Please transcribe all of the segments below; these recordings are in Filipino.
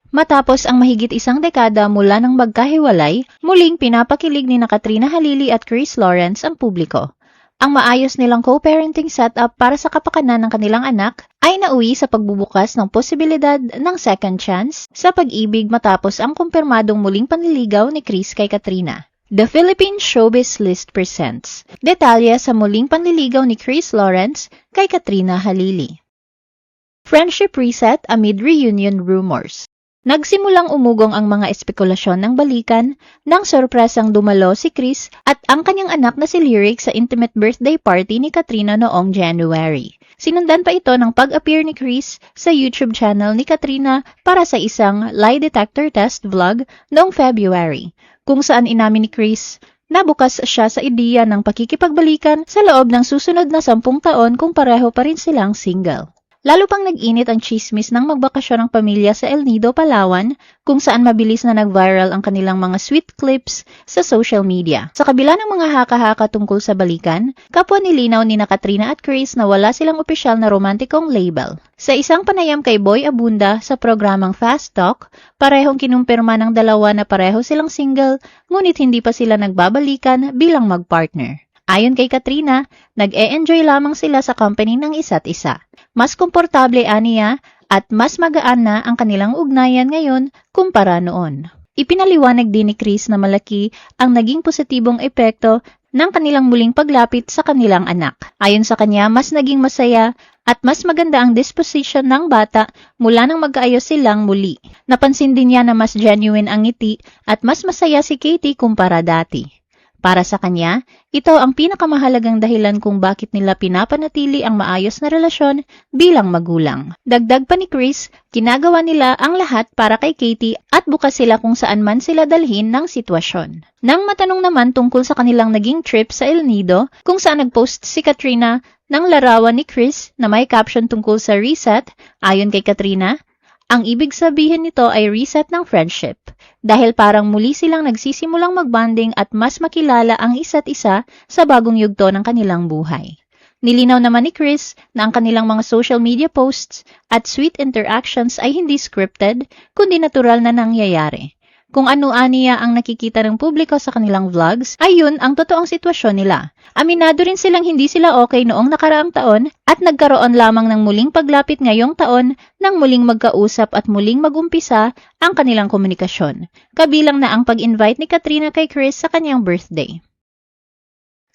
Matapos ang mahigit isang dekada mula nang magkahiwalay, muling pinapakilig ni Katrina Halili at Chris Lawrence ang publiko. Ang maayos nilang co-parenting setup para sa kapakanan ng kanilang anak ay nauwi sa pagbubukas ng posibilidad ng second chance sa pag-ibig matapos ang kumpirmadong muling panliligaw ni Chris kay Katrina. The Philippine Showbiz List presents detalye sa muling panliligaw ni Chris Lawrence kay Katrina Halili. Friendship reset amid reunion rumors. Nagsimulang umugong ang mga espekulasyon ng balikan nang sorpresang dumalo si Chris at ang kanyang anak na si Lyric sa intimate birthday party ni Katrina noong January. Sinundan pa ito ng pag-appear ni Chris sa YouTube channel ni Katrina para sa isang lie detector test vlog noong February, kung saan inamin ni Chris na bukas siya sa ideya ng pakikipagbalikan sa loob ng susunod na 10 taon kung pareho pa rin silang single. Lalo pang nag-init ang chismis ng magbakasyon ng pamilya sa El Nido, Palawan, kung saan mabilis na nag-viral ang kanilang mga sweet clips sa social media. Sa kabila ng mga haka-haka tungkol sa balikan, kapwa nilinaw ni Katrina at Chris na wala silang opisyal na romantikong label. Sa isang panayam kay Boy Abunda sa programang Fast Talk, parehong kinumpirma ng dalawa na pareho silang single, ngunit hindi pa sila nagbabalikan bilang mag-partner. Ayon kay Katrina, nag-e-enjoy lamang sila sa company ng isa't isa. Mas komportable aniya at mas magaan na ang kanilang ugnayan ngayon kumpara noon. Ipinaliwanag din ni Chris na malaki ang naging positibong epekto ng kanilang muling paglapit sa kanilang anak. Ayon sa kanya, mas naging masaya at mas maganda ang disposition ng bata mula nang magkaayos silang muli. Napansin din niya na mas genuine ang ngiti at mas masaya si Katie kumpara dati. Para sa kanya, ito ang pinakamahalagang dahilan kung bakit nila pinapanatili ang maayos na relasyon bilang magulang. Dagdag pa ni Chris, ginagawa nila ang lahat para kay Katie at bukas sila kung saan man sila dalhin ng sitwasyon. Nang matanong naman tungkol sa kanilang naging trip sa El Nido, kung saan nag-post si Katrina ng larawan ni Chris na may caption tungkol sa reset, ayon kay Katrina, ang ibig sabihin nito ay reset ng friendship. Dahil parang muli silang nagsisimulang magbanding at mas makilala ang isa't isa sa bagong yugto ng kanilang buhay. Nilinaw naman ni Chris na ang kanilang mga social media posts at sweet interactions ay hindi scripted, kundi natural na nangyayari. Kung ano-aniya ang nakikita ng publiko sa kanilang vlogs, ay yun ang totoong sitwasyon nila. Aminado rin silang hindi sila okay noong nakaraang taon at nagkaroon lamang ng muling paglapit ngayong taon nang muling magkausap at muling magumpisa ang kanilang komunikasyon. Kabilang na ang pag-invite ni Katrina kay Chris sa kanyang birthday.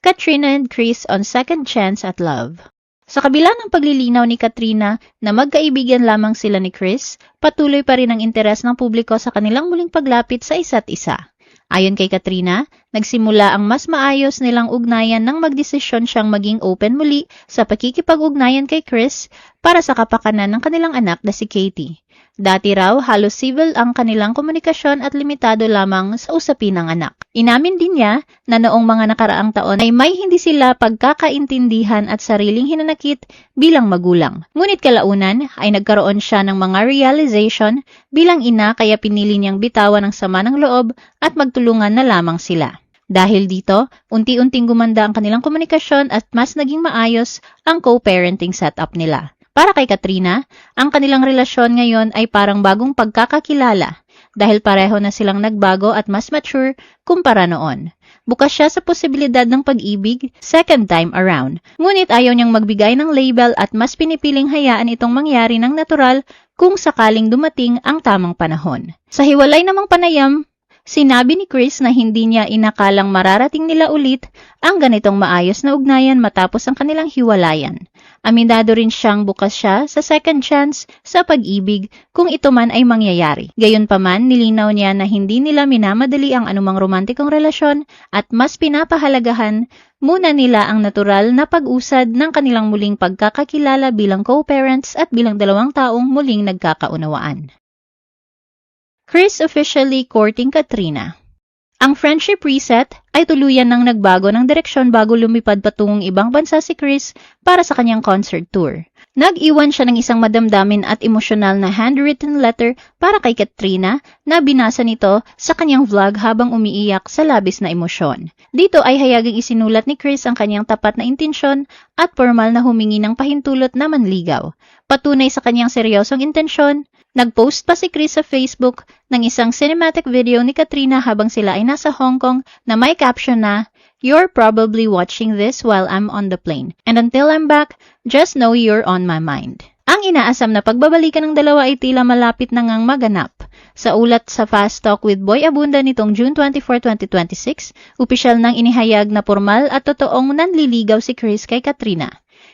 Katrina and Chris on second chance at love. Sa kabila ng paglilinaw ni Katrina na magkaibigan lamang sila ni Chris, patuloy pa rin ang interes ng publiko sa kanilang muling paglapit sa isa't isa. Ayon kay Katrina, nagsimula ang mas maayos nilang ugnayan nang magdesisyon siyang maging open muli sa pakikipag-ugnayan kay Chris para sa kapakanan ng kanilang anak na si Katie. Dati raw, halos civil ang kanilang komunikasyon at limitado lamang sa usapin ng anak. Inamin din niya na noong mga nakaraang taon ay may hindi sila pagkakaintindihan at sariling hinanakit bilang magulang. Ngunit kalaunan ay nagkaroon siya ng mga realization bilang ina kaya pinili niyang bitawan ang sama ng loob at magtulungan na lamang sila. Dahil dito, unti-unting gumanda ang kanilang komunikasyon at mas naging maayos ang co-parenting setup nila. Para kay Katrina, ang kanilang relasyon ngayon ay parang bagong pagkakakilala dahil pareho na silang nagbago at mas mature kumpara noon. Bukas siya sa posibilidad ng pag-ibig second time around. Ngunit ayaw niyang magbigay ng label at mas pinipiling hayaan itong mangyari ng natural kung sakaling dumating ang tamang panahon. Sa hiwalay namang panayam, sinabi ni Chris na hindi niya inakalang mararating nila ulit ang ganitong maayos na ugnayan matapos ang kanilang hiwalayan. Aminado rin siyang bukas siya sa second chance sa pag-ibig kung ito man ay mangyayari. Gayunpaman, nilinaw niya na hindi nila minamadali ang anumang romantikong relasyon at mas pinapahalagahan muna nila ang natural na pag-usad ng kanilang muling pagkakakilala bilang co-parents at bilang dalawang taong muling nagkakaunawaan. Chris officially courting Katrina. Ang friendship reset ay tuluyan nang nagbago ng direksyon bago lumipad patungong ibang bansa si Chris para sa kanyang concert tour. Nag-iwan siya ng isang madamdamin at emosyonal na handwritten letter para kay Katrina na binasa nito sa kanyang vlog habang umiiyak sa labis na emosyon. Dito ay hayagang isinulat ni Chris ang kanyang tapat na intensyon at formal na humingi ng pahintulot na manligaw. Patunay sa kanyang seryosong intensyon, Nag-post pa si Chris sa Facebook ng isang cinematic video ni Katrina habang sila ay nasa Hong Kong na may caption na, "You're probably watching this while I'm on the plane. And until I'm back, just know you're on my mind." Ang inaasam na pagbabalikan ng dalawa ay tila malapit na ngang maganap. Sa ulat sa Fast Talk with Boy Abunda nitong June 24, 2026, opisyal nang inihayag na formal at totoong nanliligaw si Chris kay Katrina.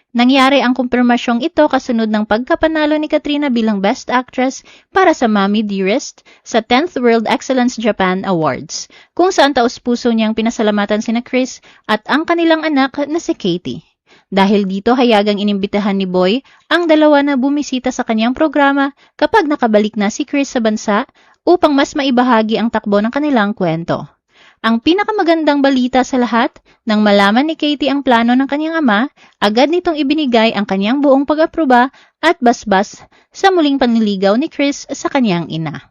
Nangyari ang kumpirmasyong ito kasunod ng pagkapanalo ni Katrina bilang Best Actress para sa Mommy Dearest sa 10th World Excellence Japan Awards, kung saan taos-puso niyang pinasalamatan sina Chris at ang kanilang anak na si Katie. Dahil dito hayagang inimbitahan ni Boy ang dalawa na bumisita sa kanyang programa kapag nakabalik na si Chris sa bansa upang mas maibahagi ang takbo ng kanilang kwento. Ang pinakamagandang balita sa lahat, nang malaman ni Katie ang plano ng kanyang ama, agad nitong ibinigay ang kanyang buong pag-aproba at basbas sa muling panliligaw ni Chris sa kanyang ina.